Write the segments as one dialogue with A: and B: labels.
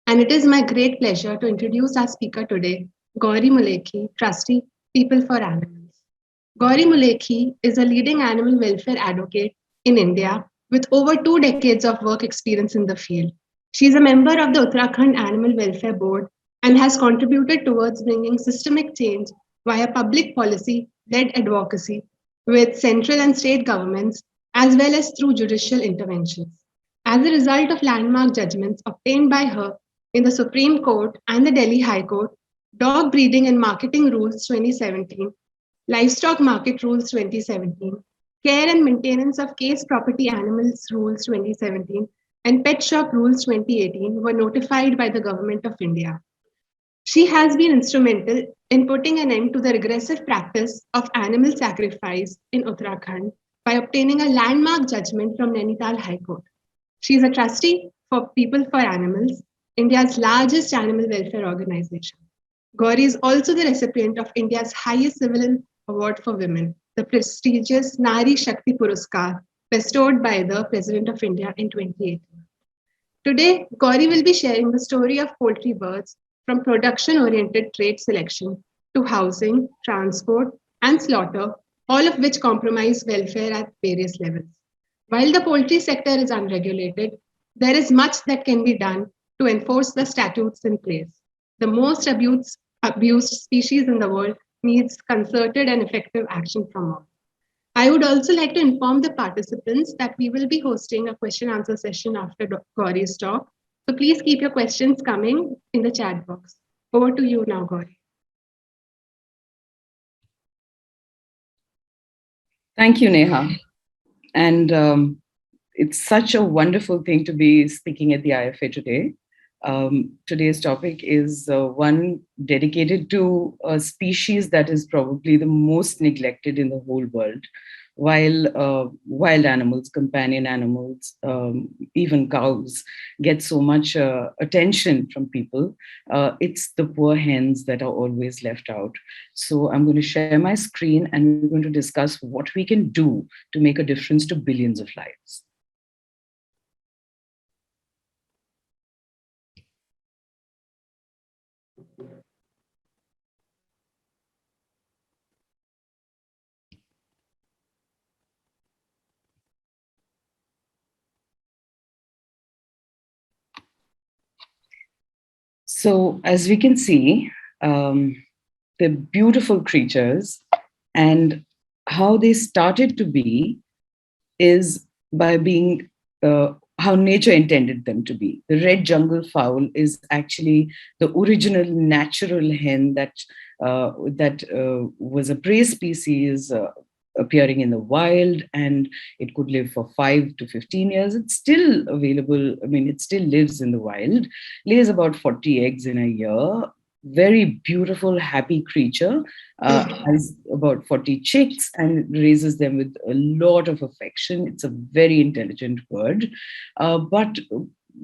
A: And it is my great pleasure to introduce our speaker today, Gauri Maulekhi, Trustee People for Animals. Gauri Maulekhi is a leading animal welfare advocate in India with over 2 decades of work experience in the field. She is a member of the Uttarakhand Animal Welfare Board and has contributed towards bringing systemic change via public policy led advocacy with central and state governments as well as through judicial interventions. As a result of landmark judgments obtained by her in the Supreme Court and the Delhi High Court, Dog Breeding and Marketing Rules 2017, Livestock Market Rules 2017, Care and Maintenance of Case Property Animals Rules 2017, and Pet Shop Rules 2018 were notified by the Government of India. She has been instrumental in putting an end to the regressive practice of animal sacrifice in Uttarakhand by obtaining a landmark judgment from Nainital High Court. She is a trustee for People for Animals, India's largest animal welfare organization. Gauri is also the recipient of India's highest civilian award for women, the prestigious Nari Shakti Puruskar, bestowed by the President of India in 2018. Today, Gauri will be sharing the story of poultry birds from production-oriented trade selection to housing, transport, and slaughter, all of which compromise welfare at various levels. While the poultry sector is unregulated, there is much that can be done to enforce the statutes in place. The most abused species in the world needs concerted and effective action from all. I would also like to inform the participants that we will be hosting a question answer session after Gauri's talk. So please keep your questions coming in the chat box. Over to you now, Gauri.
B: Thank you, Neha. And it's such a wonderful thing to be speaking at the IFA today. Today's topic is one dedicated to a species that is probably the most neglected in the whole world. While wild animals, companion animals, even cows get so much attention from people, it's the poor hens that are always left out. So I'm going to share my screen and we're going to discuss what we can do to make a difference to billions of lives. So as we can see, they're beautiful creatures, and how they started to be is by being how nature intended them to be. The red jungle fowl is actually the original natural hen that was a prey species appearing in the wild, and it could live for 5 to 15 years. It's still available. I mean, it still lives in the wild, lays about 40 eggs in a year. Very beautiful, happy creature, has about 40 chicks and raises them with a lot of affection. It's a very intelligent bird. But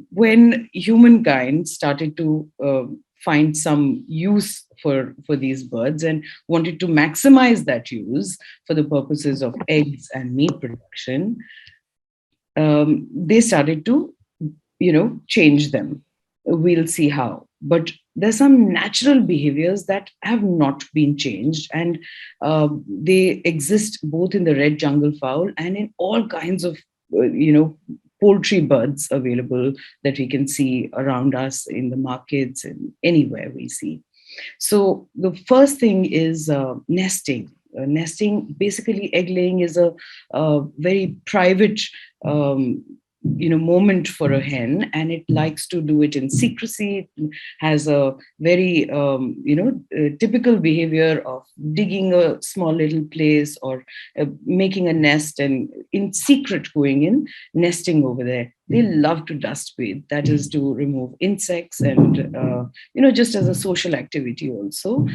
B: when humankind started to find some use for these birds and wanted to maximize that use for the purposes of eggs and meat production, they started to, change them. We'll see how. But there's some natural behaviors that have not been changed, and they exist both in the red jungle fowl and in all kinds of, poultry birds available that we can see around us in the markets and anywhere we see. So the first thing is nesting. Nesting, basically egg laying, is a very private moment for a hen, and it likes to do it in secrecy. It has a very typical behavior of digging a small little place or making a nest and in secret going in nesting over there. They love to dust bathe, that is to remove insects and just as a social activity also,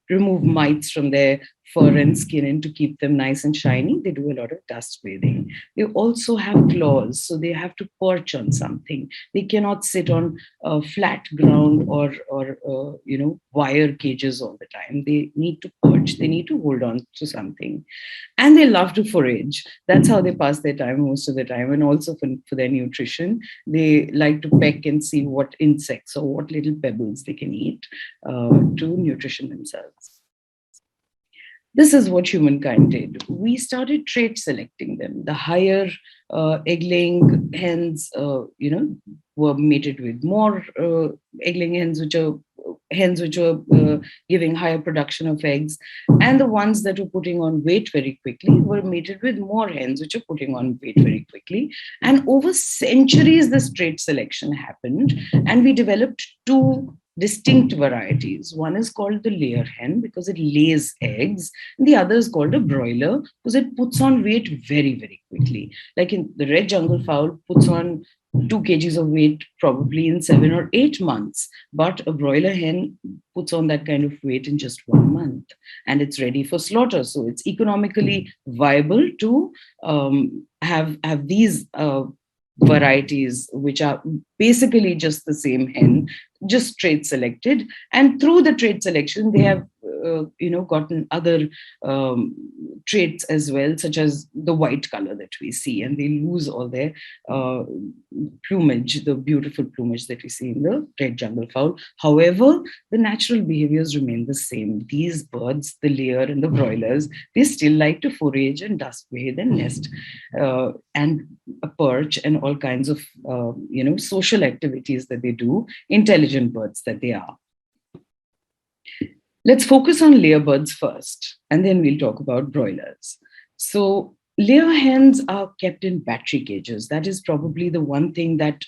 B: remove mites from their fur and skin in to keep them nice and shiny, they do a lot of dust bathing. They also have claws, so they have to perch on something. They cannot sit on flat ground or wire cages all the time. They need to perch. They need to hold on to something, and they love to forage. That's how they pass their time most of the time, and also for their nutrition. They like to peck and see what insects or what little pebbles they can eat to nutrition themselves. This is what humankind did. We started trait selecting them. The higher egg-laying hens, were mated with more egg-laying hens which are giving higher production of eggs, and the ones that were putting on weight very quickly were mated with more hens which are putting on weight very quickly. And over centuries, this trait selection happened, and we developed two distinct varieties. One is called the layer hen because it lays eggs, and the other is called a broiler because it puts on weight very, very quickly. Like in the red jungle fowl puts on 2 kgs of weight probably in 7 or 8 months, but a broiler hen puts on that kind of weight in just 1 month, and it's ready for slaughter. So it's economically viable to have these varieties, which are basically just the same hen, just trait selected. And through the trait selection, they have gotten other traits as well, such as the white color that we see, and they lose all their plumage, the beautiful plumage that we see in the red jungle fowl. However, the natural behaviors remain the same. These birds, the layer and the broilers, they still like to forage and dust bathe and nest and perch and all kinds of social activities that they do, intelligent birds that they are. Let's focus on layer birds first, and then we'll talk about broilers. So layer hens are kept in battery cages. That is probably the one thing that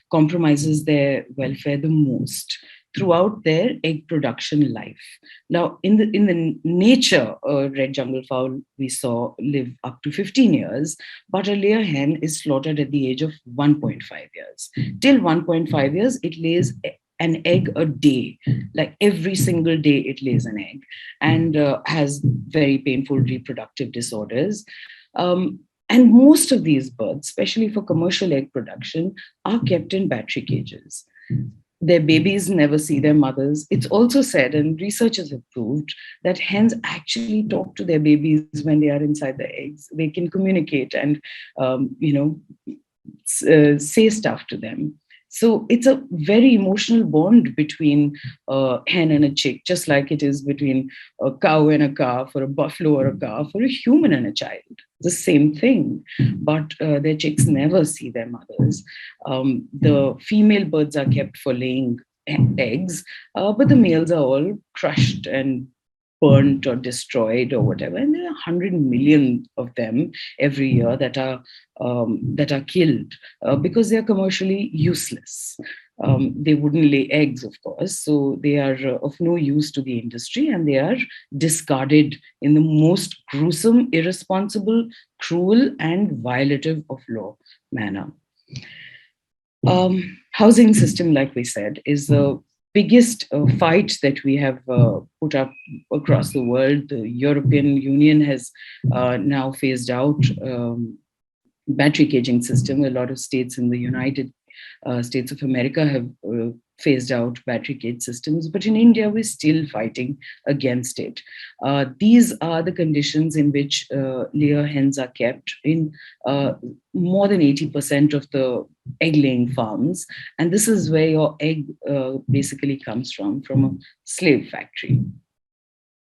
B: compromises their welfare the most throughout their egg production life. Now, in the nature, red jungle fowl we saw live up to 15 years, but a layer hen is slaughtered at the age of 1.5 years. Till 1.5 years, it lays an egg a day. Like every single day it lays an egg, and has very painful reproductive disorders. And most of these birds, especially for commercial egg production, are kept in battery cages. Their babies never see their mothers. It's also said, and researchers have proved, that hens actually talk to their babies when they are inside the eggs. They can communicate and say stuff to them. So it's a very emotional bond between a hen and a chick, just like it is between a cow and a calf, or a buffalo or a calf, or a human and a child. The same thing. But their chicks never see their mothers. The female birds are kept for laying eggs, but the males are all crushed and burnt or destroyed or whatever. And there are 100 million of them every year that are killed because they are commercially useless. They wouldn't lay eggs, of course, so they are of no use to the industry, and they are discarded in the most gruesome, irresponsible, cruel, and violative of law manner. Housing system, like we said, is the biggest fight that we have put up across the world. The European Union has now phased out battery caging system. A lot of states in the United States of America have phased out battery cage systems, but in India, we're still fighting against it. These are the conditions in which layer hens are kept in more than 80% of the egg-laying farms. And this is where your egg basically comes from a slave factory.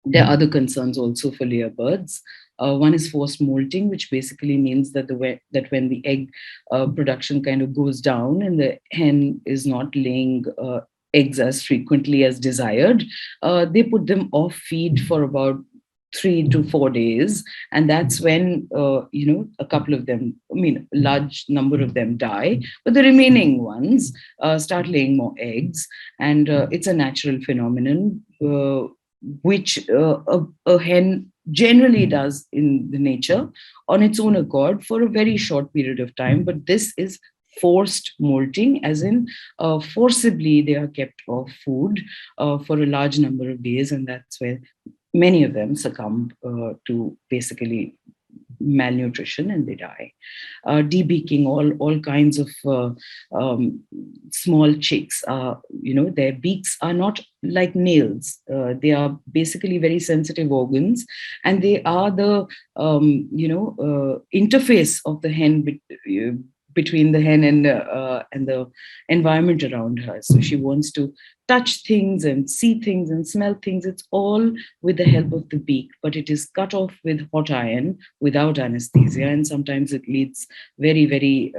B: There are other concerns also for layer birds. One is forced molting, which basically means that when the egg production kind of goes down and the hen is not laying eggs as frequently as desired, they put them off feed for about 3 to 4 days, and that's when a couple of them, a large number of them die, but the remaining ones start laying more eggs, and it's a natural phenomenon which a hen generally does in the nature on its own accord for a very short period of time. But this is forced molting, as in forcibly they are kept off food for a large number of days, and that's where many of them succumb to basically malnutrition and they die. Debeaking, all kinds of small chicks. Their beaks are not like nails. They are basically very sensitive organs, and they are the interface of the hen between the hen and the environment around her. So she wants to touch things and see things and smell things. It's all with the help of the beak, but it is cut off with hot iron without anesthesia, and sometimes it leads very, very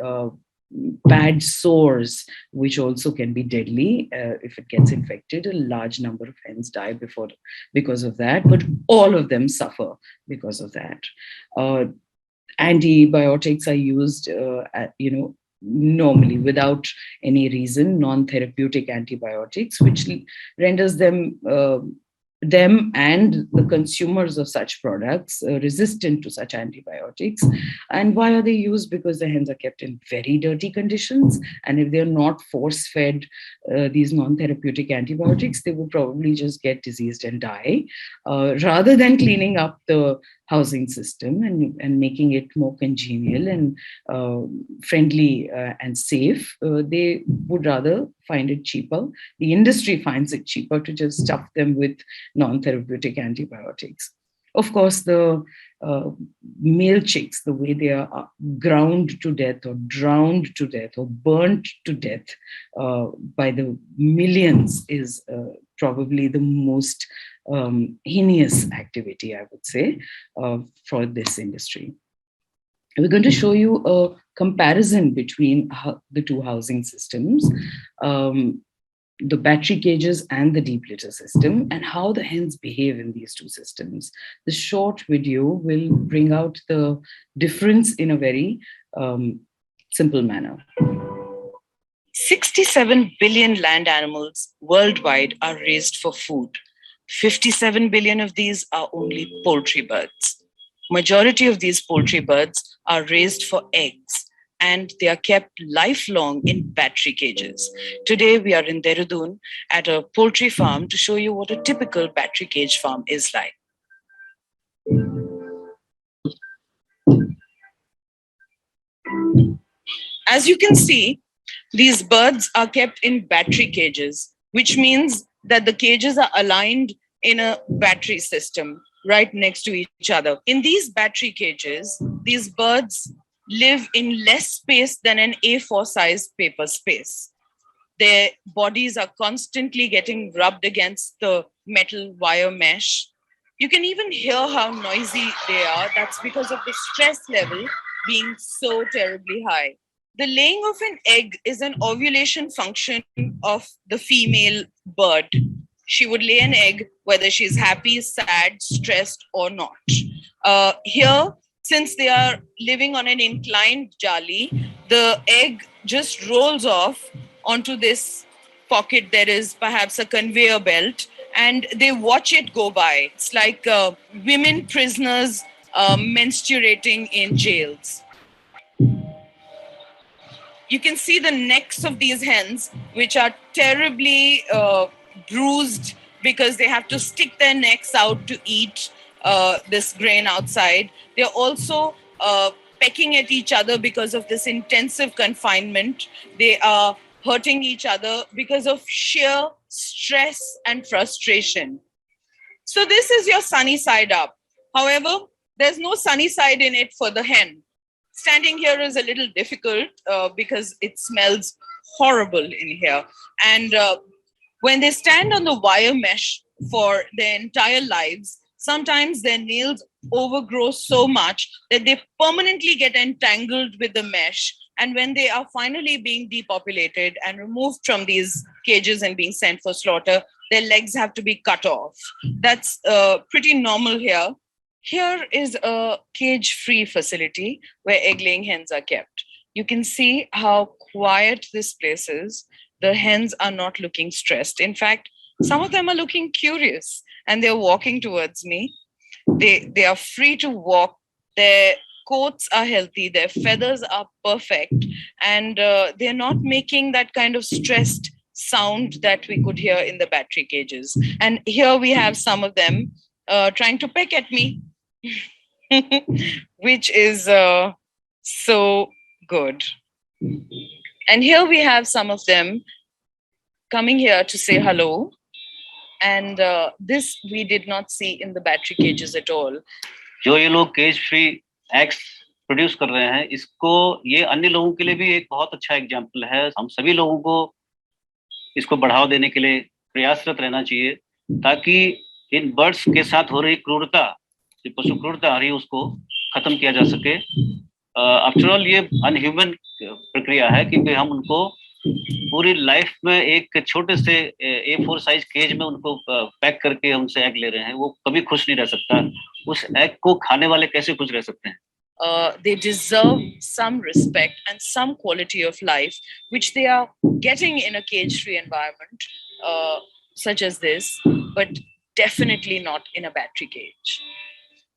B: bad sores, which also can be deadly if it gets infected. A large number of hens die because of that, but all of them suffer because of that. Antibiotics are used, normally without any reason, non-therapeutic antibiotics, which renders them and the consumers of such products resistant to such antibiotics. And why are they used? Because the hens are kept in very dirty conditions, and if they're not force-fed these non-therapeutic antibiotics, they would probably just get diseased and die. Rather than cleaning up the housing system and making it more congenial and friendly and safe, they would rather find it cheaper. The industry finds it cheaper to just stuff them with non-therapeutic antibiotics. Of course, the male chicks, the way they are ground to death or drowned to death or burnt to death by the millions is probably the most heinous activity, I would say, for this industry. We're going to show you a comparison between the two housing systems, the battery cages and the deep litter system, and how the hens behave in these two systems. The short video will bring out the difference in a very simple manner. 67 billion land animals worldwide are raised for food. 57 billion of these are only poultry birds. Majority of these poultry birds are raised for eggs, and they are kept lifelong in battery cages. Today, we are in Dehradun at a poultry farm to show you what a typical battery cage farm is like. As you can see, these birds are kept in battery cages, which means that the cages are aligned in a battery system right next to each other. In these battery cages, these birds live in less space than an A4 size paper space. Their bodies are constantly getting rubbed against the metal wire mesh. You can even hear how noisy they are. That's because of the stress level being so terribly high. The laying of an egg is an ovulation function of the female bird. She would lay an egg whether she's happy, sad, stressed, or not. Here, since they are living on an inclined jali, the egg just rolls off onto this pocket. There is perhaps a conveyor belt, and they watch it go by. It's like women prisoners menstruating in jails. You can see the necks of these hens, which are terribly bruised because they have to stick their necks out to eat this grain outside. They're also pecking at each other because of this intensive confinement. They are hurting each other because of sheer stress and frustration. So this is your sunny side up. However, there's no sunny side in it for the hen. Standing here is a little difficult because it smells horrible in here. And when they stand on the wire mesh for their entire lives, sometimes their nails overgrow so much that they permanently get entangled with the mesh. And when they are finally being depopulated and removed from these cages and being sent for slaughter, their legs have to be cut off. That's pretty normal here. Here is a cage-free facility where egg-laying hens are kept. You can see how quiet this place is. The hens are not looking stressed. In fact, some of them are looking curious and they're walking towards me. They are free to walk. Their coats are healthy. Their feathers are perfect. And they're not making that kind of stressed sound that we could hear in the battery cages. And here we have some of them trying to peck at me, which is so good. And here we have some of them coming here to say hello. And this we did not see in the battery cages at all.
C: जो ये लोग cage free eggs produce कर रहे हैं, इसको ये अन्य लोगों के लिए भी एक बहुत अच्छा एग्जाम्पल है. हम सभी लोगों को इसको बढ़ावा देने के लिए प्रयासरत रहना चाहिए, ताकि इन बर्ड्स के साथ हो रही क्रूरता, जो पशु क्रूरता आ रही है, उसको खत्म किया जा सके. आफ्टर ऑल ये अनह्यूमन प्रक्रिया है, क्योंकि हम उनको पूरी लाइफ में एक छोटे से A4 साइज केज में उनको पैक करके उनसे एग ले रहे हैं. वो कभी खुश नहीं रह सकता. उस एग को खाने वाले कैसे खुश रह सकते हैं?
B: They deserve some respect and some quality of life, which they are getting in a cage-free environment, such as this, but definitely not in a battery cage.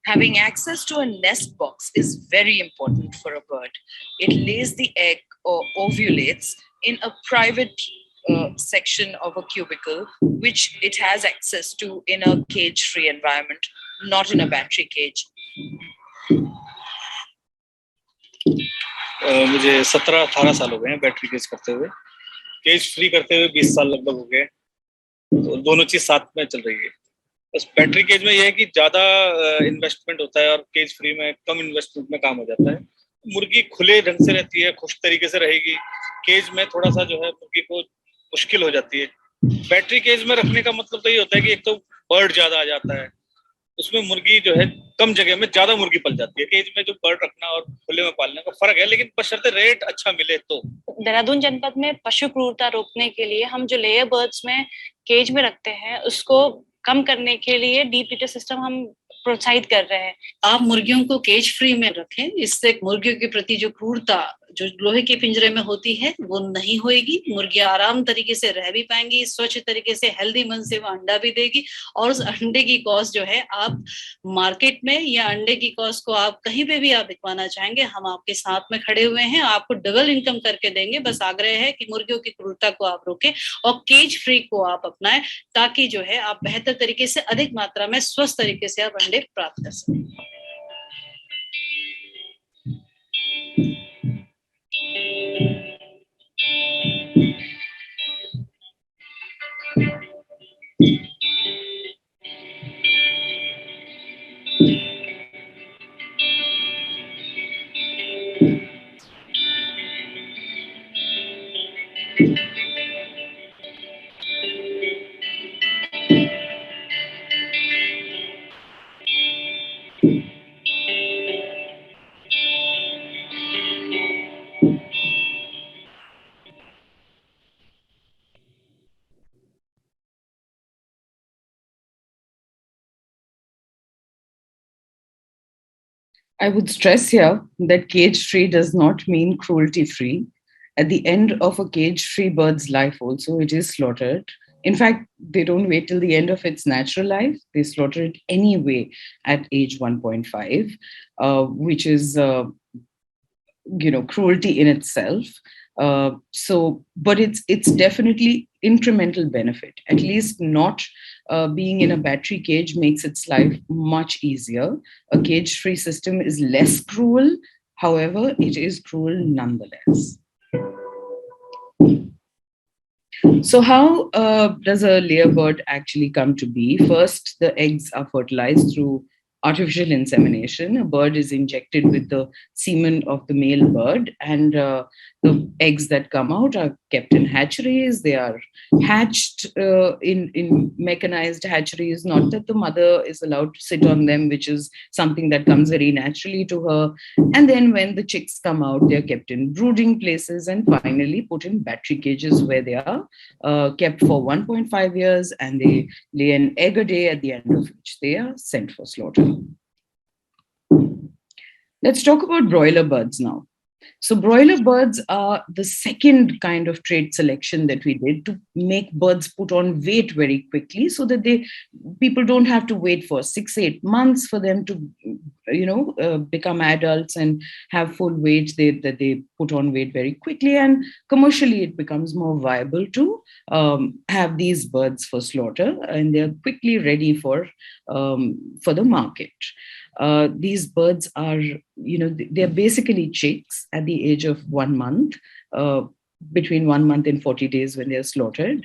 B: Having access to a nest box is very important for a bird. It lays the egg or ovulates in a private section of a cubicle, which it has access to in a cage-free environment, not in a battery cage.
D: मुझे 17-18 साल हो गए हैं battery cage करते हुए. Cage free करते हुए 20 साल लगभग हो गए. तो दोनों चीज साथ में चल रही है. बस बैटरी केज में यह है कि ज्यादा इन्वेस्टमेंट होता है और केज फ्री में कम इन्वेस्टमेंट में काम हो जाता है. मुर्गी खुले ढंग से रहती है, खुश तरीके से रहेगी. केज में थोड़ा सा जो है मुर्गी को मुश्किल हो जाती है. बैटरी केज में रखने का मतलब तो ये होता है कि एक तो बर्ड ज्यादा आ जाता है, उसमें मुर्गी जो है कम जगह में ज्यादा मुर्गी पल जाती है. केज में जो बर्ड रखना और खुले में पालने का फर्क है, लेकिन बशर्ते रेट अच्छा मिले तो.
E: देहरादून जनपद में पशु क्रूरता रोकने के लिए हम जो लेयर बर्ड्स में केज में रखते हैं, उसको कम करने के लिए डीप हीटर सिस्टम हम प्रोत्साहित कर रहे हैं.
F: आप मुर्गियों को केज फ्री में रखें, इससे मुर्गियों के प्रति जो क्रूरता जो लोहे के पिंजरे में होती है वो नहीं होएगी. मुर्गियां आराम तरीके से रह भी पाएंगी, स्वच्छ तरीके से हेल्दी मन से वो अंडा भी देगी. और उस अंडे की कॉस्ट जो है आप मार्केट में या अंडे की कॉस्ट को आप कहीं पे भी आप बिकवाना चाहेंगे, हम आपके साथ में खड़े हुए हैं, आपको डबल इनकम करके देंगे. बस आग्रह है कि मुर्गियों की क्रूरता को आप रोकें और केज फ्री को आप अपनाएं, ताकि जो है आप बेहतर तरीके से अधिक मात्रा में स्वस्थ तरीके से आप अंडे प्राप्त कर सकें.
B: I would stress here that cage-free does not mean cruelty-free. At the end of a cage-free bird's life also, it is slaughtered. In fact, they don't wait till the end of its natural life. They slaughter it anyway at age 1.5, which is, cruelty in itself. But it's definitely incremental benefit. At least not being in a battery cage makes its life much easier. A cage-free system is less cruel. However, it is cruel nonetheless. So how does a layer bird actually come to be? First, the eggs are fertilized through artificial insemination. A bird is injected with the semen of the male bird, and the eggs that come out are kept in hatcheries. They are hatched in mechanized hatcheries, not that the mother is allowed to sit on them, which is something that comes very naturally to her. And then when the chicks come out, they're kept in brooding places and finally put in battery cages where they are kept for 1.5 years, and they lay an egg a day, at the end of which they are sent for slaughter. Let's talk about broiler birds now. So broiler birds are the second kind of trait selection that we did to make birds put on weight very quickly, so that people don't have to wait for 6-8 months for them to, become adults and have full weight. That they put on weight very quickly, and commercially it becomes more viable to have these birds for slaughter, and they're quickly ready for the market. These birds are, they're basically chicks at the age of 1 month, between 1 month and 40 days when they're slaughtered.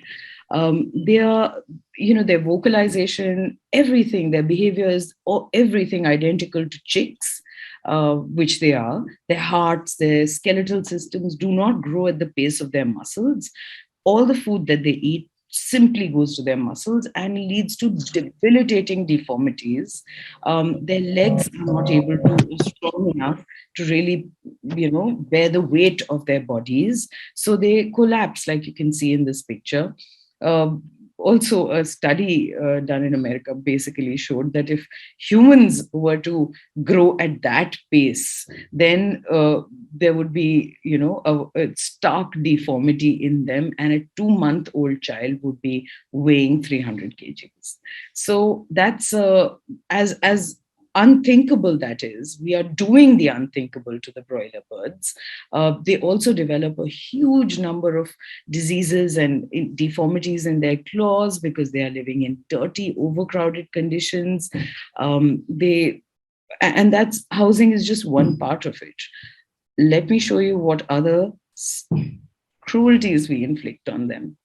B: They are, their vocalization, everything, their behavior is everything identical to chicks, which they are. Their hearts, their skeletal systems do not grow at the pace of their muscles. All the food that they eat simply goes to their muscles and leads to debilitating deformities. Their legs are not able to strong enough to really, bear the weight of their bodies. So they collapse, like you can see in this picture. Also, a study done in America basically showed that if humans were to grow at that pace, then there would be, a stark deformity in them, and a 2-month-old child would be weighing 300 kgs. So that's as unthinkable that is, we are doing the unthinkable to the broiler birds. They also develop a huge number of diseases and deformities in their claws because they are living in dirty, overcrowded conditions. And that's, housing is just one part of it. Let me show you what other cruelties we inflict on them.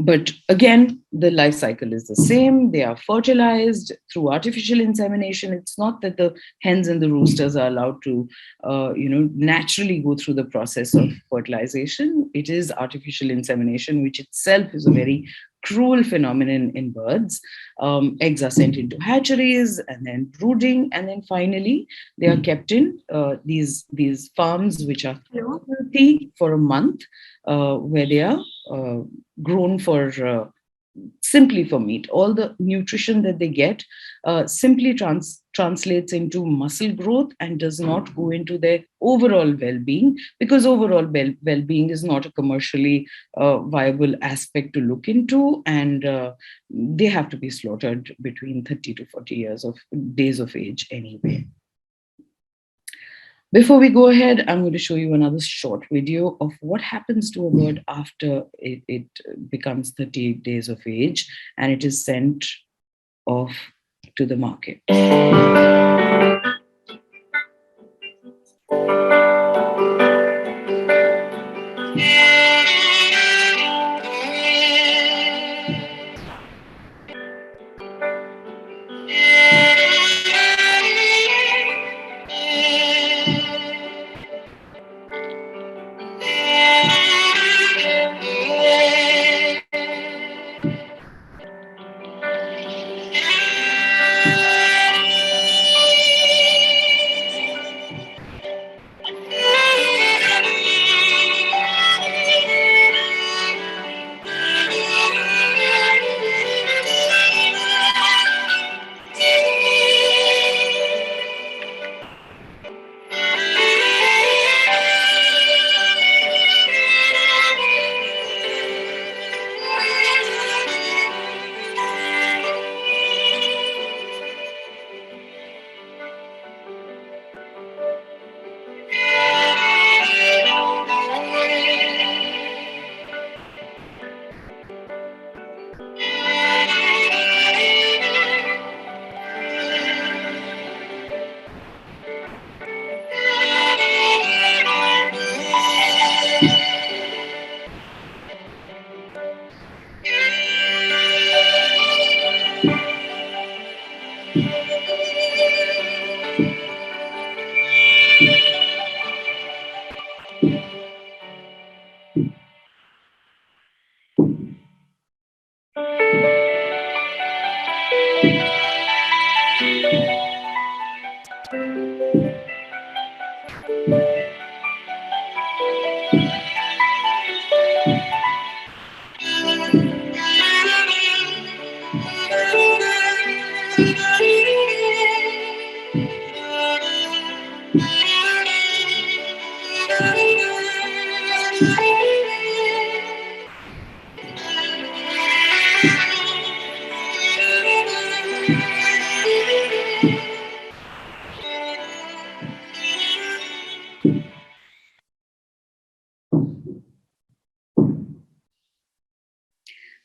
B: But again, the life cycle is the same. They are fertilized through artificial insemination. It's not that the hens and the roosters are allowed to, naturally go through the process of fertilization. It is artificial insemination, which itself is a very cruel phenomenon in birds. Eggs are sent into hatcheries and then brooding, and then finally they are kept in these farms which are filthy for a month, where they are grown for simply for meat. All the nutrition that they get simply translates into muscle growth and does not go into their overall well-being, because overall well-being is not a commercially viable aspect to look into, and they have to be slaughtered between 30 to 40 years of days of age anyway. Before we go ahead, I'm going to show you another short video of what happens to a bird after it becomes 38 days of age and it is sent off to the market.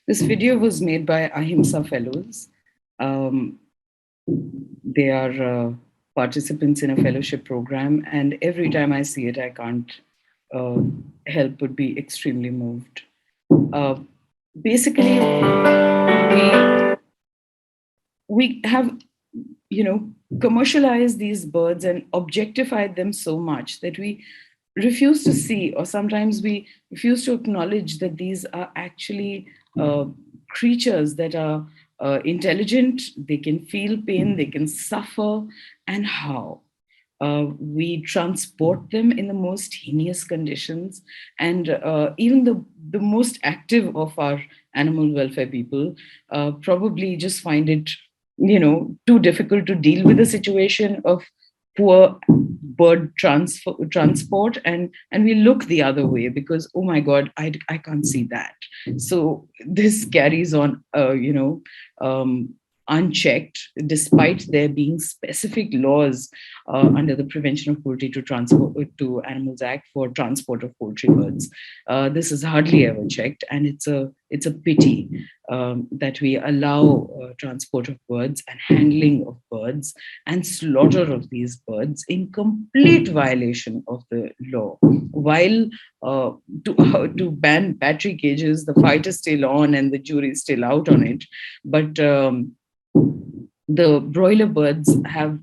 B: This video was made by Ahimsa Fellows. They are participants in a fellowship program, and every time I see it, I can't help but be extremely moved. Basically, we have, commercialized these birds and objectified them so much that we refuse to see, or sometimes we refuse to acknowledge that these are actually creatures that are intelligent, they can feel pain, they can suffer, and how. We transport them in the most heinous conditions, and even the most active of our animal welfare people probably just find it, too difficult to deal with the situation of poor bird transport, and we look the other way because, oh my God, I can't see that. So this carries on, unchecked, despite there being specific laws under the Prevention of Cruelty to Animals Act for transport of poultry birds. This is hardly ever checked, and it's a pity that we allow transport of birds and handling of birds and slaughter of these birds in complete violation of the law. While to ban battery cages, the fight is still on and the jury is still out on it. But the broiler birds have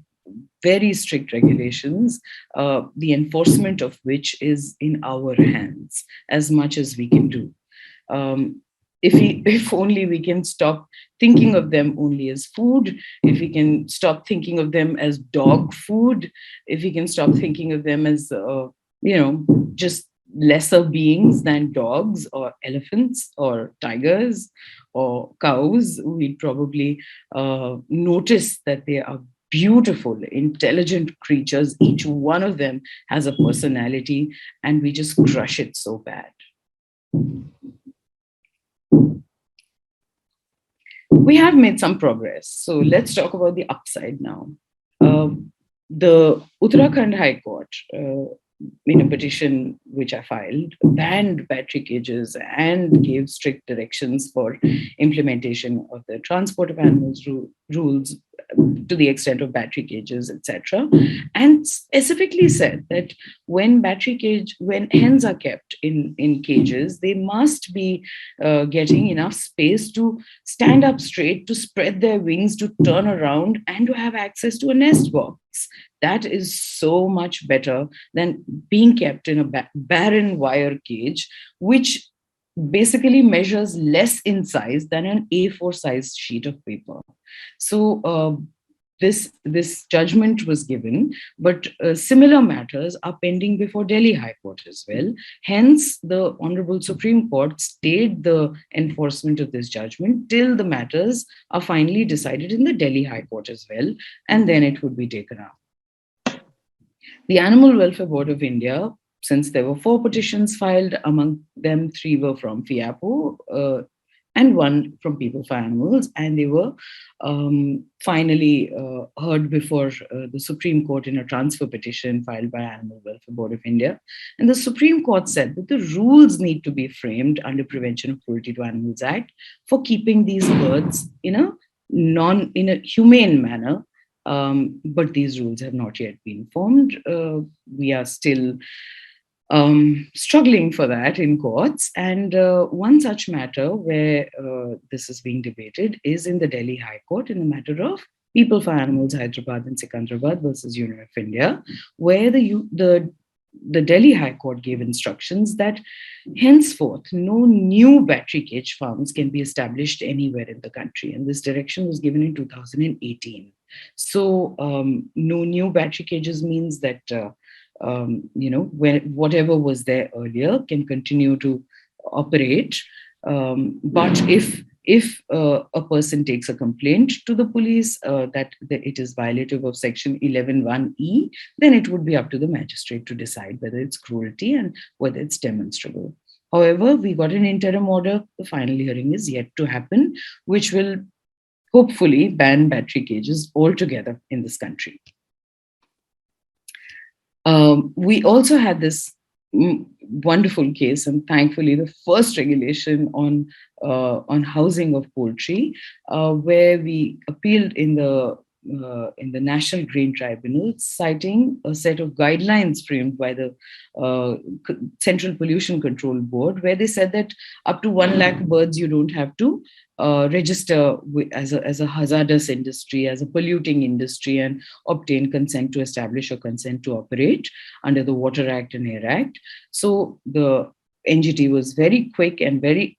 B: very strict regulations, the enforcement of which is in our hands as much as we can do. If only we can stop thinking of them only as food, if we can stop thinking of them as dog food, if we can stop thinking of them as, just lesser beings than dogs or elephants or tigers or cows, we'd probably notice that they are beautiful, intelligent creatures. Each one of them has a personality, and we just crush it so bad. We have made some progress. So let's talk about the upside now. The Uttarakhand High Court, in a petition which I filed, banned battery cages and gave strict directions for implementation of the transport of animals rules to the extent of battery cages, etc. And specifically said that when hens are kept in cages, they must be getting enough space to stand up straight, to spread their wings, to turn around, and to have access to a nest box. That is so much better than being kept in a barren wire cage, which basically measures less in size than an A4 sized sheet of paper. So this judgment was given, but similar matters are pending before Delhi High Court as well. Hence, the Honorable Supreme Court stayed the enforcement of this judgment till the matters are finally decided in the Delhi High Court as well, and then it would be taken up. The Animal Welfare Board of India, since there were 4 petitions filed, among them 3 were from FIAPO and 1 from People for Animals, and they were finally heard before the Supreme Court in a transfer petition filed by Animal Welfare Board of India. And the Supreme Court said that the rules need to be framed under Prevention of Cruelty to Animals Act for keeping these birds in a humane manner. But these rules have not yet been formed. We are still struggling for that in courts. And one such matter where this is being debated is in the Delhi High Court in the matter of People for Animals, Hyderabad and Secunderabad versus Union of India, where the Delhi High Court gave instructions that henceforth no new battery cage farms can be established anywhere in the country. And this direction was given in 2018. So no new battery cages means that whatever was there earlier can continue to operate. But if a person takes a complaint to the police that it is violative of Section 11(1)(e), then it would be up to the magistrate to decide whether it's cruelty and whether it's demonstrable. However, we got an interim order. The final hearing is yet to happen, which will hopefully ban battery cages altogether in this country. We also had this wonderful case, and thankfully the first regulation on housing of poultry, where we appealed in the National Green Tribunal, citing a set of guidelines framed by the Central Pollution Control Board, where they said that up to 1 lakh birds you don't have to register as a hazardous industry, as a polluting industry, and obtain consent to establish or consent to operate under the Water Act and Air Act. So the NGT was very quick and very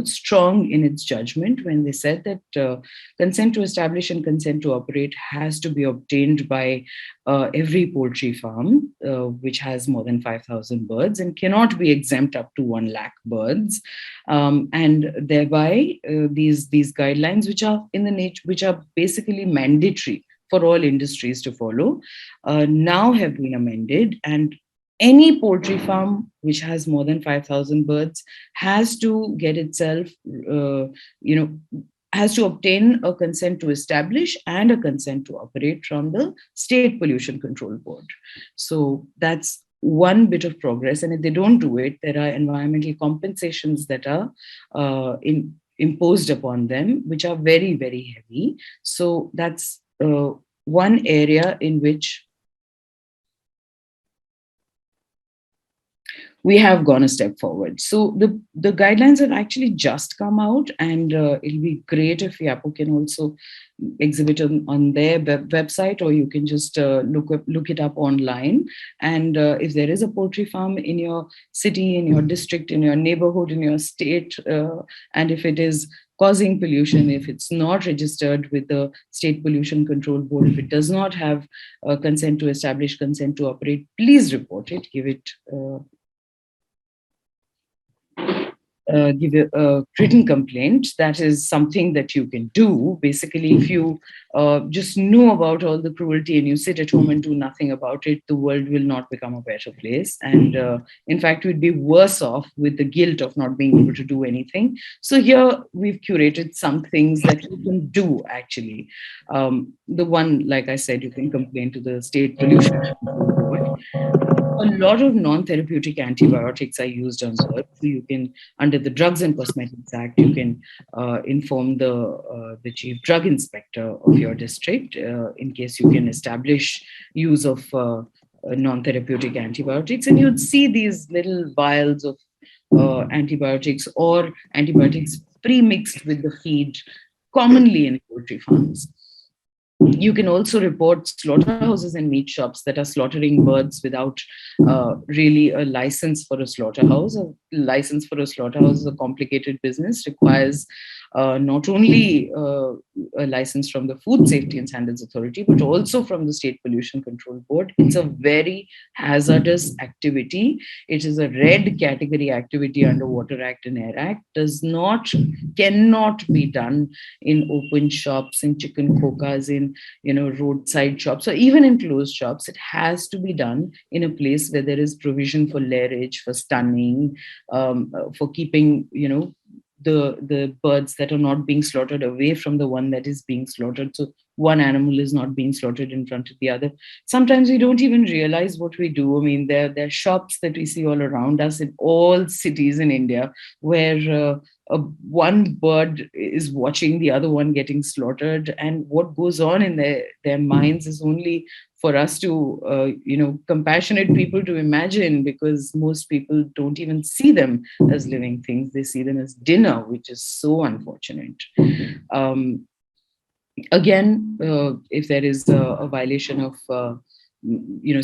B: strong in its judgment when they said that consent to establish and consent to operate has to be obtained by every poultry farm which has more than 5,000 birds and cannot be exempt up to 1 lakh birds, and thereby these guidelines, which are basically mandatory for all industries to follow, now have been amended, and any poultry farm which has more than 5,000 birds has to get itself, has to obtain a consent to establish and a consent to operate from the State Pollution Control Board. So that's one bit of progress. And if they don't do it, there are environmental compensations that are imposed upon them, which are very, very heavy. So that's one area in which we have gone a step forward. So the guidelines have actually just come out, and it'll be great if YAPO can also exhibit on their website, or you can just look it up online. And if there is a poultry farm in your city, in your district, in your neighborhood, in your state, and if it is causing pollution, if it's not registered with the State Pollution Control Board, if it does not have consent to establish, consent to operate, please report it, give a written complaint. That is something that you can do. Basically, if you just know about all the cruelty and you sit at home and do nothing about it, the world will not become a better place. And in fact, we'd be worse off with the guilt of not being able to do anything. So here we've curated some things that you can do, actually. The one, like I said, you can complain to the State Pollution Control Board. A lot of non-therapeutic antibiotics are used on birds. So you can, under the Drugs and Cosmetics Act, you can inform the chief drug inspector of your district in case you can establish use of non-therapeutic antibiotics. And you'd see these little vials of antibiotics or antibiotics pre-mixed with the feed commonly in poultry farms. You can also report slaughterhouses and meat shops that are slaughtering birds without really a license for a slaughterhouse. A license for a slaughterhouse is a complicated business, requires not only a license from the Food Safety and Standards Authority, but also from the State Pollution Control Board. It's a very hazardous activity. It is a red category activity under Water Act and Air Act. Cannot be done in open shops, in chicken cokas, in roadside shops, or even in closed shops. It has to be done in a place where there is provision for lairage, for stunning, for keeping the birds that are not being slaughtered away from the one that is being slaughtered. So one animal is not being slaughtered in front of the other. Sometimes we don't even realize what we do. I mean, there are shops that we see all around us in all cities in India where one bird is watching the other one getting slaughtered, and what goes on in their minds is only for us to, compassionate people to imagine, because most people don't even see them as living things. They see them as dinner, which is so unfortunate. Again, if there is a violation of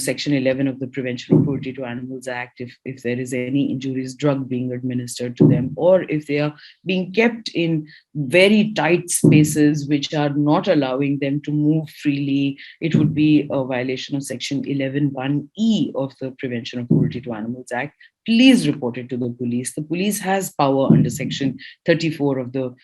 B: Section 11 of the Prevention of Cruelty to Animals Act, if there is any injurious drug being administered to them, or if they are being kept in very tight spaces which are not allowing them to move freely, it would be a violation of Section 11(1)(e) of the Prevention of Cruelty to Animals Act. Please report it to the police. The police has power under Section 34 of the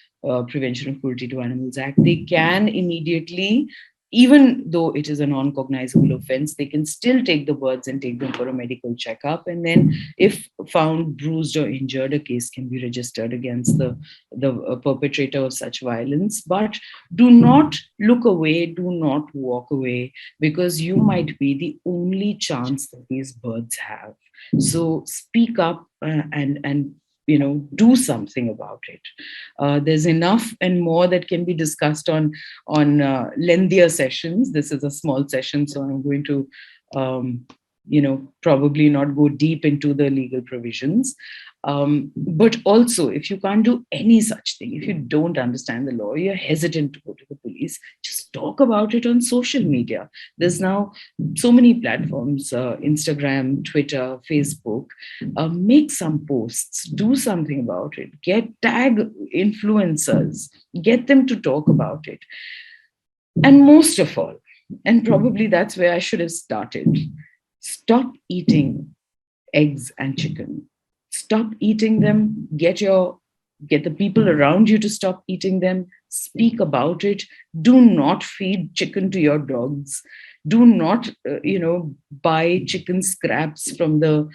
B: Prevention of Cruelty to Animals Act. They can immediately even though it is a non-cognizable offense, they can still take the birds and take them for a medical checkup. And then if found bruised or injured, a case can be registered against the perpetrator of such violence. But do not look away, do not walk away, because you might be the only chance that these birds have. So speak up and do something about it. There's enough and more that can be discussed on lengthier sessions. This is a small session, so I'm going to probably not go deep into the legal provisions. But also, if you can't do any such thing, if you don't understand the law, you're hesitant to go to the police, just talk about it on social media. There's now so many platforms, Instagram, Twitter, Facebook. Make some posts, do something about it, tag influencers, get them to talk about it. And most of all, and probably that's where I should have started, stop eating eggs and chicken. Stop eating them. Get the people around you to stop eating them. Speak about it. Do not feed chicken to your dogs. Do not, buy chicken scraps from the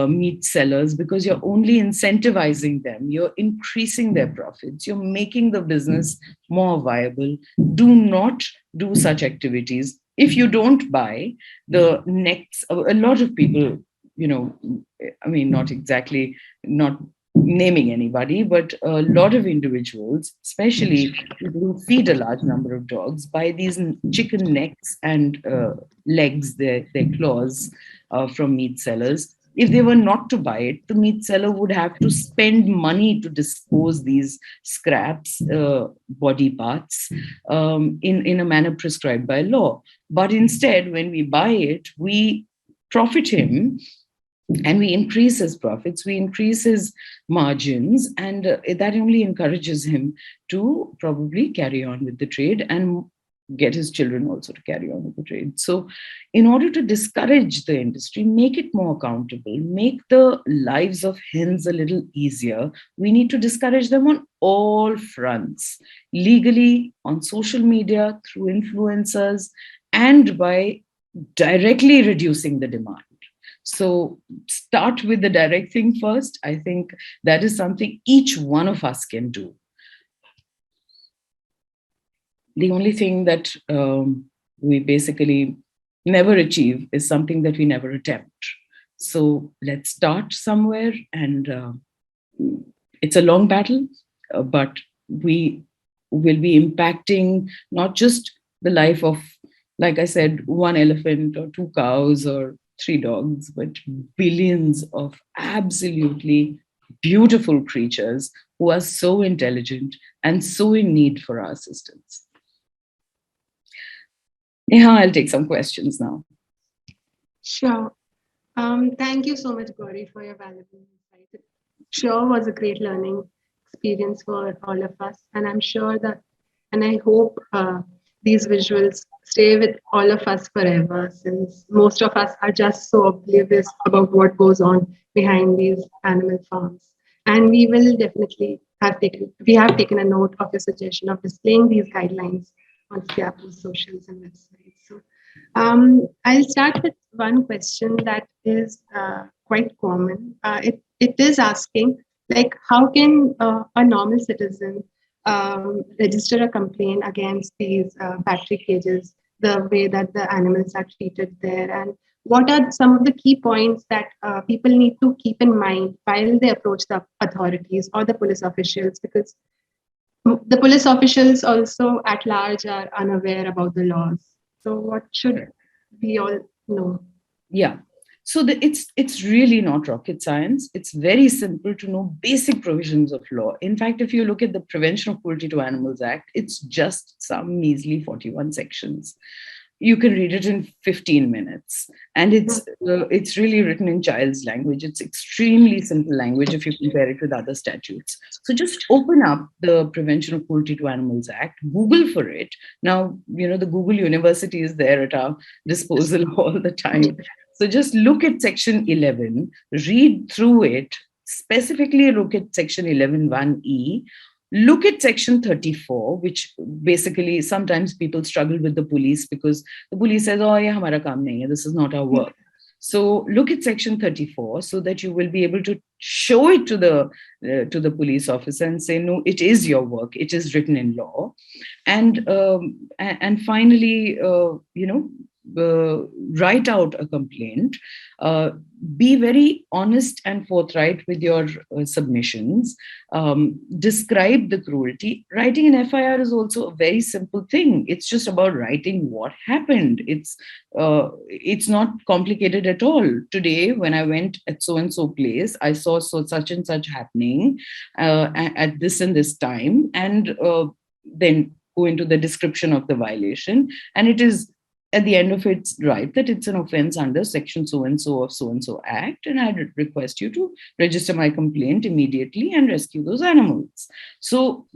B: meat sellers, because you're only incentivizing them. You're increasing their profits. You're making the business more viable. Do not do such activities. If you don't buy the necks, a lot of people, not naming anybody, but a lot of individuals, especially people who feed a large number of dogs, buy these chicken necks and legs, their claws from meat sellers. If they were not to buy it, the meat seller would have to spend money to dispose these scraps, body parts, in a manner prescribed by law. But instead, when we buy it, we profit him, and we increase his profits, we increase his margins, and that only encourages him to probably carry on with the trade and get his children also to carry on with the trade. So in order to discourage the industry, make it more accountable, make the lives of hens a little easier, we need to discourage them on all fronts, legally, on social media, through influencers, and by directly reducing the demand. So start with the direct thing first. I think that is something each one of us can do. The only thing that we basically never achieve is something that we never attempt. So let's start somewhere, and it's a long battle, but we will be impacting not just the life of, like I said, one elephant or two cows or 3 dogs, but billions of absolutely beautiful creatures who are so intelligent and so in need for our assistance. Neha, I'll take some questions now.
A: Sure. Thank you so much, Gauri, for your valuable insight. It sure was a great learning experience for all of us. And I'm sure that, and I hope these visuals stay with all of us forever, since most of us are just so oblivious about what goes on behind these animal farms. And we will definitely have taken a note of your suggestion of displaying these guidelines on Siapu's socials and websites. So I'll start with one question that is quite common. It is asking, like, how can a normal citizen register a complaint against these battery cages, the way that the animals are treated there, and what are some of the key points that people need to keep in mind while they approach the authorities or the police officials, because the police officials also at large are unaware about the laws. So what should we all know?
B: Yeah. So it's really not rocket science. It's very simple to know basic provisions of law. In fact, if you look at the Prevention of Cruelty to Animals Act, it's just some measly 41 sections. You can read it in 15 minutes. And it's really written in child's language. It's extremely simple language if you compare it with other statutes. So just open up the Prevention of Cruelty to Animals Act, Google for it. Now, the Google University is there at our disposal all the time. So just look at section 11, read through it, specifically look at section 11(1)(e), look at section 34, which basically sometimes people struggle with the police because the police says, oh, yeah, hamara kaam nahi hai, this is not our work. So look at section 34 so that you will be able to show it to the police officer and say, no, it is your work. It is written in law. And finally, write out a complaint. Be very honest and forthright with your submissions. Describe the cruelty. Writing an FIR is also a very simple thing. It's just about writing what happened. It's not complicated at all. Today, when I went at so and so place, I saw such and such happening at this and this time, and then go into the description of the violation, and it is at the end of it, right, that it's an offense under section so-and-so of so-and-so act, and I request you to register my complaint immediately and rescue those animals. So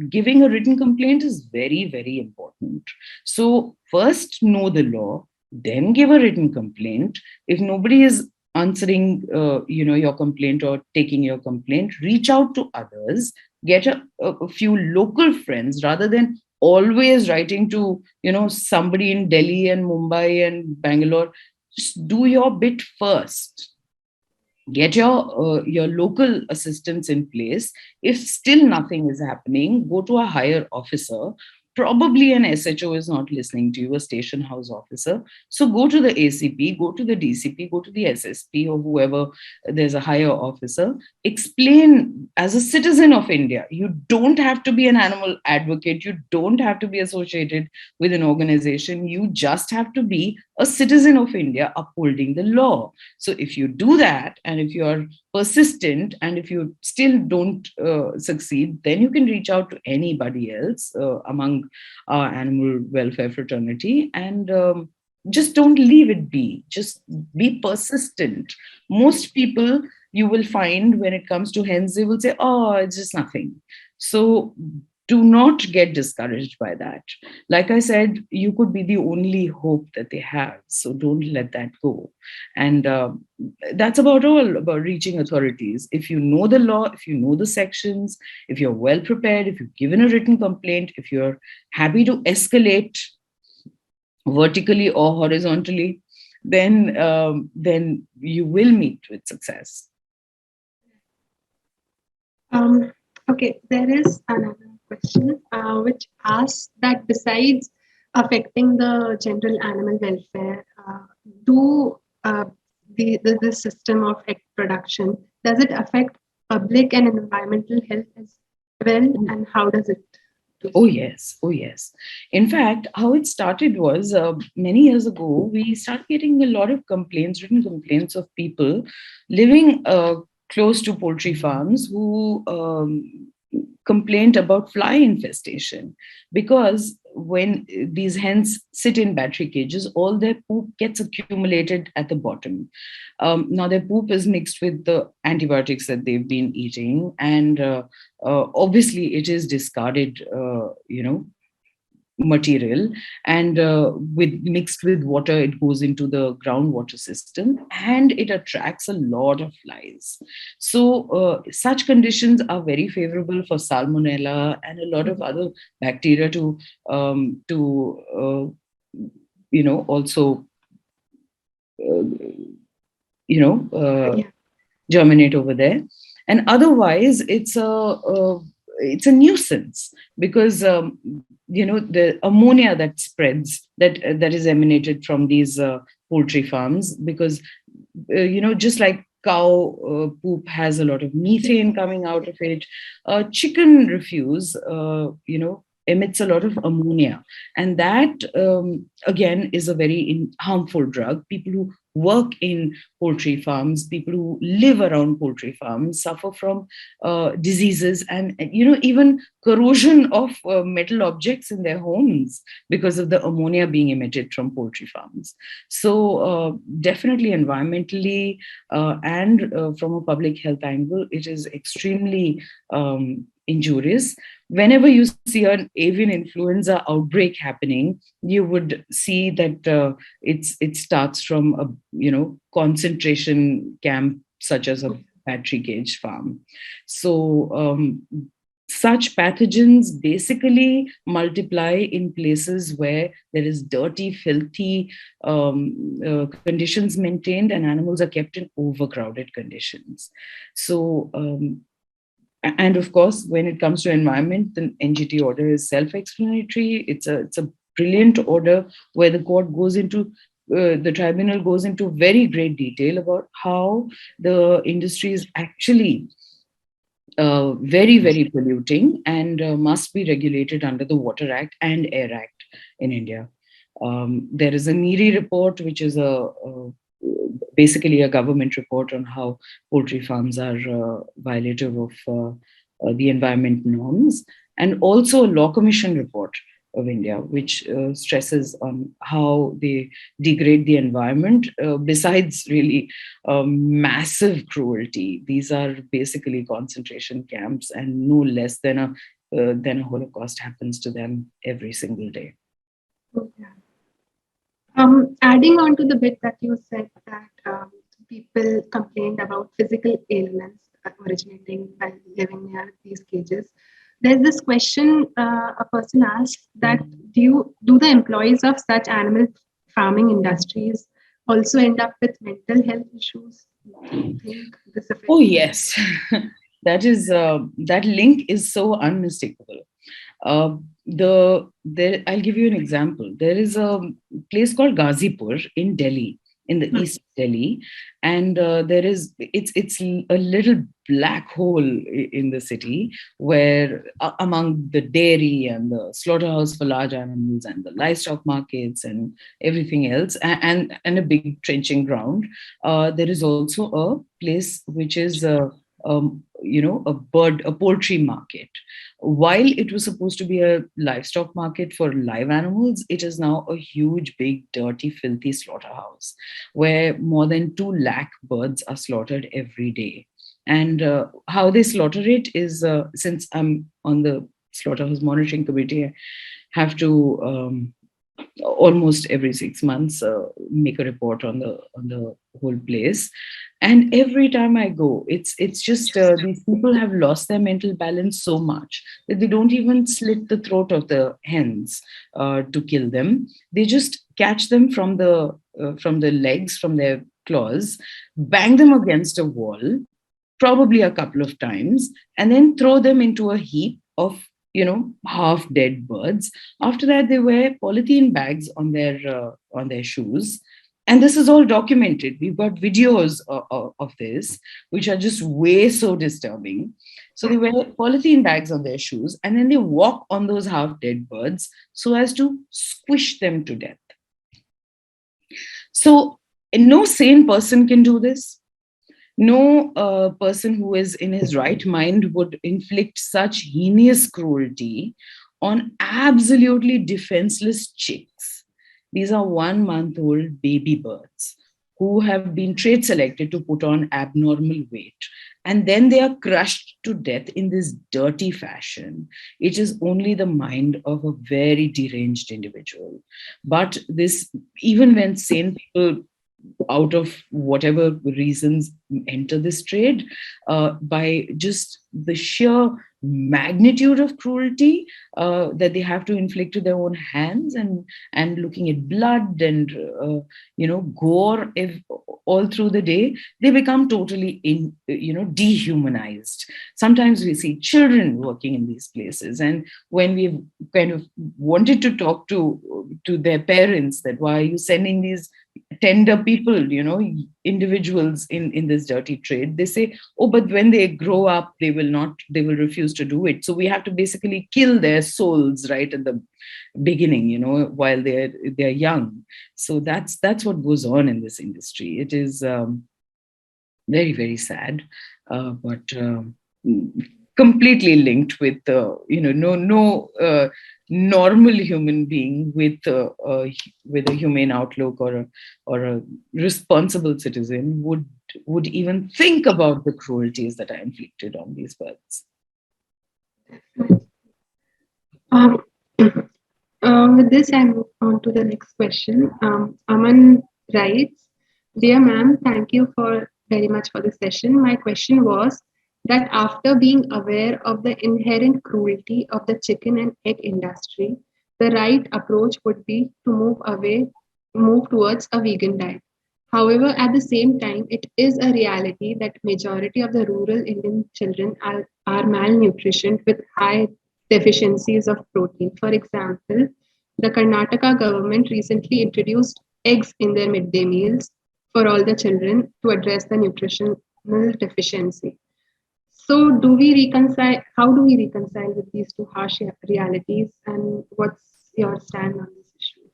B: giving a written complaint is very, very important. So first know the law, then give a written complaint. If nobody is answering your complaint or taking your complaint, reach out to others, get a few local friends rather than always writing to somebody in Delhi and Mumbai and Bangalore. Just do your bit first. Get your local assistance in place. If still nothing is happening, go to a higher officer. Probably an SHO is not listening to you, a station house officer. So go to the ACP, go to the DCP, go to the SSP or whoever, there's a higher officer. Explain as a citizen of India. You don't have to be an animal advocate. You don't have to be associated with an organization. You just have to be a citizen of India upholding the law. So if you do that, and if you are persistent, and if you still don't succeed, then you can reach out to anybody else among our animal welfare fraternity, and just don't leave it be. Just be persistent. Most people you will find when it comes to hens, they will say, oh, it's just nothing. So do not get discouraged by that. Like I said, you could be the only hope that they have. So don't let that go. And that's about all about reaching authorities. If you know the law, if you know the sections, if you're well prepared, if you've given a written complaint, if you're happy to escalate vertically or horizontally, then you will meet with success.
A: Okay, there is another question which asks that besides affecting the general animal welfare, the system of egg production, does it affect public and environmental health as well, and how does it?
B: Oh yes. In fact, how it started was many years ago, we started getting a lot of complaints, written complaints of people living close to poultry farms who complained about fly infestation, because when these hens sit in battery cages, all their poop gets accumulated at the bottom. Now their poop is mixed with the antibiotics that they've been eating, and obviously it is discarded material, and mixed with water, it goes into the groundwater system, and it attracts a lot of flies. So such conditions are very favorable for salmonella and a lot of other bacteria to also germinate over there. And otherwise, it's a nuisance, because the ammonia that spreads, that is emanated from these poultry farms, because just like cow poop has a lot of methane coming out of it, chicken refuse emits a lot of ammonia, and that again is a very harmful drug. People who work in poultry farms, people who live around poultry farms suffer from diseases and even corrosion of metal objects in their homes because of the ammonia being emitted from poultry farms. So definitely environmentally and from a public health angle, it is extremely injurious. Whenever you see an avian influenza outbreak happening, you would see that it starts from a concentration camp such as a battery cage farm. So such pathogens basically multiply in places where there is dirty, filthy conditions maintained, and animals are kept in overcrowded conditions. So, and of course, when it comes to environment, the NGT order is self-explanatory. It's a brilliant order where the court goes into the tribunal goes into very great detail about how the industry is actually very, very polluting and must be regulated under the Water Act and Air Act in India. There is a MIRI report, which is basically a government report on how poultry farms are violative of the environment norms, and also a Law Commission report of India, which stresses on how they degrade the environment, besides really massive cruelty. These are basically concentration camps, and no less than a Holocaust happens to them every single day.
A: Okay. Adding on to the bit that you said that people complained about physical ailments originating by living near these cages, there's this question a person asks that do the employees of such animal farming industries also end up with mental health issues? Do you think this affects?
B: Oh yes, that link is so unmistakable. I'll give you an example. There is a place called Ghazipur in Delhi, in the East Delhi, and it's a little black hole in the city where among the dairy and the slaughterhouse for large animals and the livestock markets and everything else, and a big trenching ground, there is also a place which is a poultry market. While it was supposed to be a livestock market for live animals, it is now a huge, big, dirty, filthy slaughterhouse where more than 2 lakh birds are slaughtered every day. And how they slaughter it is, since I'm on the slaughterhouse monitoring committee, I have to almost every 6 months make a report on the whole place. And every time I go, it's just these people have lost their mental balance so much that they don't even slit the throat of the hens to kill them. They just catch them from the legs, from their claws, bang them against a wall, probably a couple of times, and then throw them into a heap of half dead birds. After that, they wear polythene bags on their shoes. And this is all documented. We've got videos of this, which are just way so disturbing. So they wear polythene bags on their shoes, and then they walk on those half-dead birds so as to squish them to death. So no sane person can do this. No person who is in his right mind would inflict such heinous cruelty on absolutely defenseless chicks. These are 1-month-old baby birds who have been trade selected to put on abnormal weight. And then they are crushed to death in this dirty fashion. It is only the mind of a very deranged individual. But this, even when sane people, out of whatever reasons, enter this trade, by just the sheer magnitude of cruelty that they have to inflict with their own hands, and looking at blood and gore all through the day, they become totally dehumanized. Sometimes we see children working in these places, and when we've kind of wanted to talk to their parents that why are you sending these tender people, individuals in this dirty trade, they say, oh, but when they grow up, they will refuse to do it. So we have to basically kill their souls right at the beginning, while they're young. So that's what goes on in this industry. It is very, very sad, but completely linked with no normal human being with a humane outlook or a responsible citizen would even think about the cruelties that are inflicted on these birds.
A: With this, I move on to the next question. Aman writes, "Dear ma'am, thank you very much for the session. My question was, that after being aware of the inherent cruelty of the chicken and egg industry, the right approach would be to move towards a vegan diet. However, at the same time, it is a reality that majority of the rural Indian children are malnutritioned with high deficiencies of protein. For example, the Karnataka government recently introduced eggs in their midday meals for all the children to address the nutritional deficiency. So, do we reconcile? How do we reconcile with these two harsh realities? And what's your stand on this issue?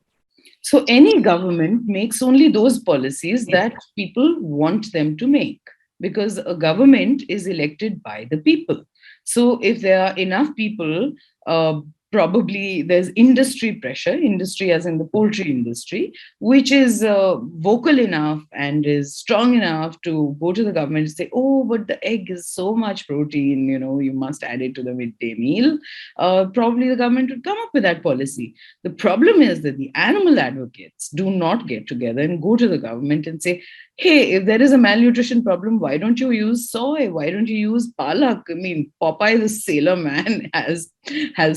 B: So any government makes only those policies that people want them to make, because a government is elected by the people. So if there are enough people, probably there's industry pressure, industry as in the poultry industry, which is vocal enough and is strong enough to go to the government and say, oh, but the egg is so much protein, you must add it to the midday meal. Probably the government would come up with that policy. The problem is that the animal advocates do not get together and go to the government and say, hey, if there is a malnutrition problem, why don't you use soy? Why don't you use palak? I mean, Popeye the Sailor Man has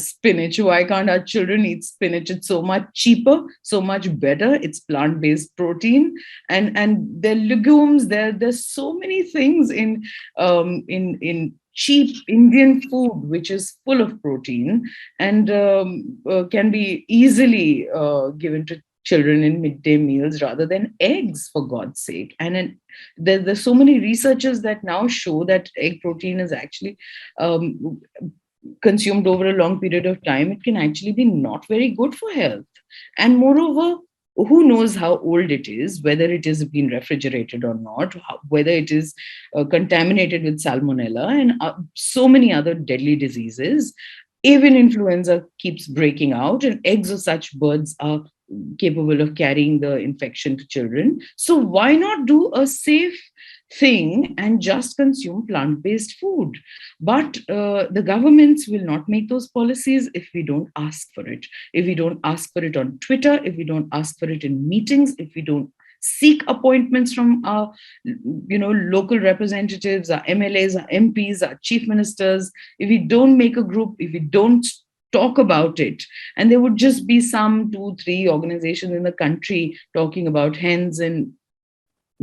B: spinach. Why can't our children eat spinach? It's so much cheaper, so much better. It's plant-based protein, and there are legumes. There's so many things in cheap Indian food which is full of protein and can be easily given to children in midday meals rather than eggs, for God's sake. And there's so many researchers that now show that egg protein is actually consumed over a long period of time. It can actually be not very good for health. And moreover, who knows how old it is, whether it has been refrigerated or not, whether it is contaminated with salmonella and so many other deadly diseases. Avian influenza keeps breaking out, and eggs of such birds are capable of carrying the infection to children. So why not do a safe thing and just consume plant-based food? But the governments will not make those policies if we don't ask for it. If we don't ask for it on Twitter, if we don't ask for it in meetings, if we don't seek appointments from our local representatives, our MLAs, our MPs, our chief ministers, if we don't make a group, if we don't talk about it, and there would just be some 2-3 organizations in the country talking about hens, and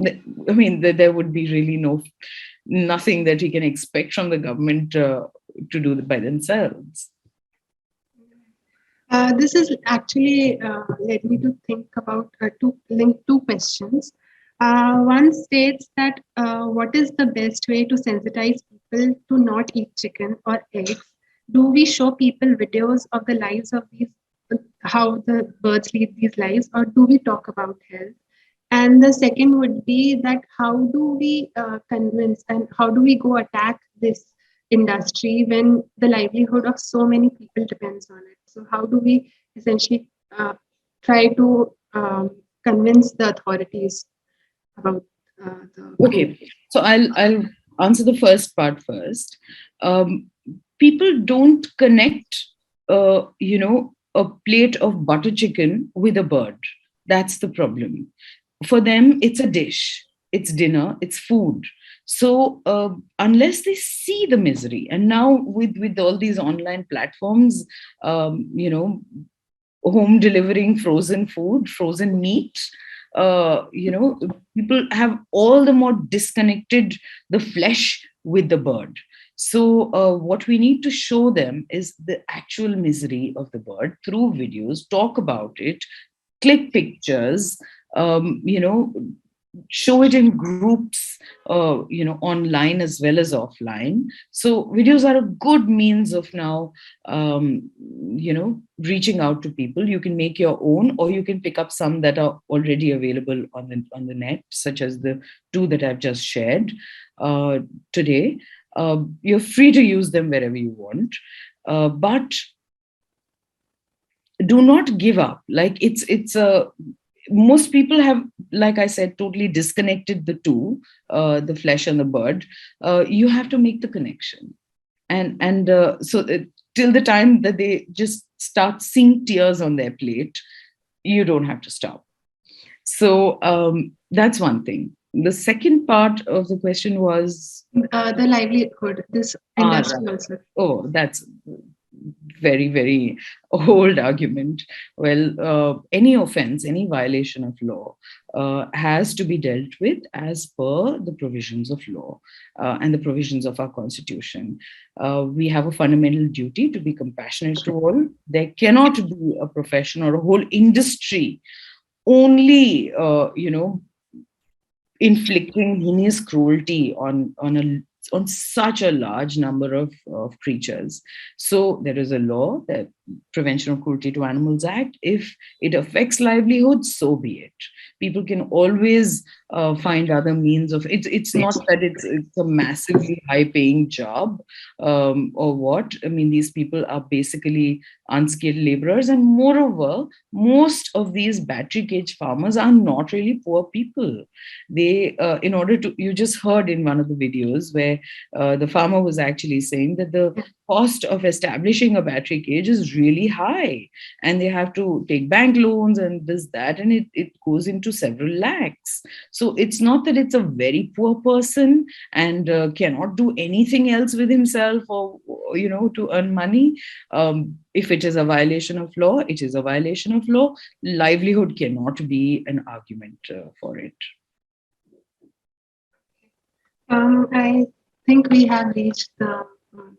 B: I mean there would be really nothing that we can expect from the government to do it by themselves.
A: This is actually led me to think about to link two questions. One states that what is the best way to sensitize people to not eat chicken or eggs? Do we show people videos of the lives of these, how the birds lead these lives, or do we talk about health? And the second would be that how do we convince and how do we go attack this industry when the livelihood of so many people depends on it? So how do we essentially try to convince the authorities about the...
B: Okay, so I'll answer the first part first. People don't connect, a plate of butter chicken with a bird. That's the problem. For them, it's a dish, it's dinner, it's food. So unless they see the misery, and now with all these online platforms, home delivering frozen food, frozen meat, people have all the more disconnected the flesh with the bird. So what we need to show them is the actual misery of the bird through videos, talk about it, click pictures, show it in groups, online as well as offline. So videos are a good means of now, reaching out to people. You can make your own, or you can pick up some that are already available on the net, such as the 2 that I've just shared today. You're free to use them wherever you want, but do not give up. Like most people have, like I said, totally disconnected the two, the flesh and the bird. You have to make the connection, and so till the time that they just start seeing tears on their plate, you don't have to stop. So that's one thing. The second part of the question was
A: the livelihood, this industry
B: right.
A: also.
B: Oh, that's very, very old argument. Well, any offense, any violation of law has to be dealt with as per the provisions of law and the provisions of our constitution. We have a fundamental duty to be compassionate to all. There cannot be a profession or a whole industry only, inflicting heinous cruelty on such a large number of creatures. So there is a law, that Prevention of Cruelty to Animals Act. If it affects livelihood, so be it. People can always find other means of it. It's not that it's a massively high-paying job or what. I mean, these people are basically unskilled laborers, and moreover, most of these battery cage farmers are not really poor people. They, in order to, you just heard in one of the videos where the farmer was actually saying that the cost of establishing a battery cage is really high, and they have to take bank loans and this, that, and it goes into several lakhs. So it's not that it's a very poor person and cannot do anything else with himself or, to earn money. If it is a violation of law, it is a violation of law. Livelihood cannot be an argument for it.
A: I think we have reached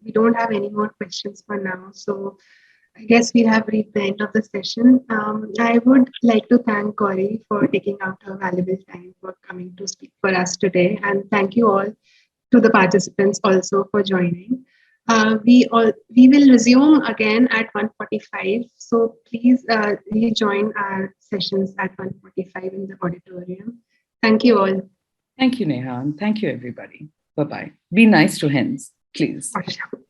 A: we don't have any more questions for now. So I guess we have reached the end of the session. I would like to thank Gauri for taking out her valuable time for coming to speak for us today. And thank you all to the participants also for joining. We will resume again at 1:45. So please rejoin our sessions at 1:45 in the auditorium. Thank you all.
B: Thank you, Neha, and thank you, everybody. Bye-bye. Be nice to hens, please.
A: For sure.